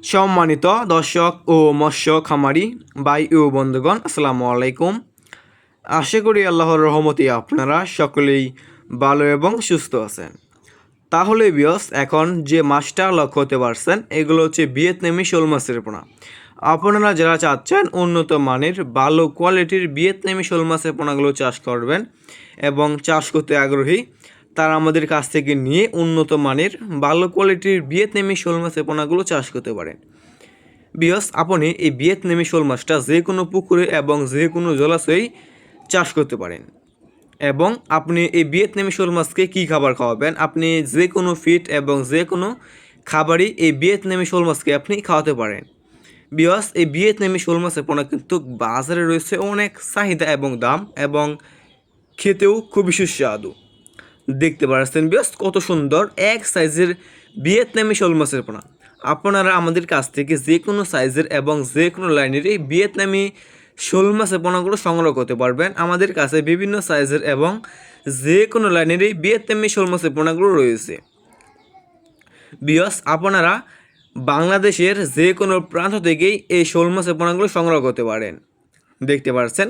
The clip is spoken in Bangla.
সম্মানিত দর্শক ও মৎস্য খামারি ভাই ও বন্ধুগণ, আসসালামু আলাইকুম। আশা করি আল্লাহর রহমতে আপনারা সকলেই ভালো এবং সুস্থ আছেন। তাহলে বিয়স, এখন যে মাছটা লক্ষ্য করতে পারছেন, এগুলো হচ্ছে ভিয়েতনামি শোল মাছের পোনা। আপনারা যারা চাচ্ছেন উন্নত মানের ভালো কোয়ালিটির ভিয়েতনামি শোল মাছের পোনাগুলো চাষ করবেন এবং চাষ করতে আগ্রহী, তারা আমাদের কাছ থেকে নিয়ে উন্নত মানের ভালো কোয়ালিটির ভিয়েতনামি শোল মাছের পোনাগুলো চাষ করতে পারেন। বিয়স, আপনি এই ভিয়েতনামি শোল মাছটা যে কোনো পুকুরে এবং যে কোনো জলাশয়েই চাষ করতে পারেন। এবং আপনি এই ভিয়েতনামি শোল মাছকে কী খাবার খাওয়াবেন, আপনি যে কোনো ফিড এবং যে কোনো খাবারই এই ভিয়েতনামি শোল মাছকে আপনি খাওয়াতে পারেন। বিয়স, এই ভিয়েতনামি শোল মাছের পোনা কিন্তু বাজারে রয়েছে অনেক চাহিদা এবং দাম, এবং খেতেও খুবই সুস্বাদু। দেখতে পাচ্ছেন বিয়স, কত সুন্দর এক সাইজের ভিয়েতনামি শোল মাছের পোনা। আপনারা আমাদের কাছ থেকে যে কোনো সাইজের এবং যে কোনো লাইনের এই ভিয়েতনামি শোল মাছের পোনাগুলো সংগ্রহ করতে পারবেন। আমাদের কাছে বিভিন্ন সাইজের এবং যে কোনো লাইনের এই ভিয়েতনামি শোল মাছের পোনাগুলো রয়েছে। বিয়স, আপনারা বাংলাদেশের যে কোনো প্রান্ত থেকেই এই শোল মাছের পোনাগুলো সংগ্রহ করতে পারেন। দেখতে পাচ্ছেন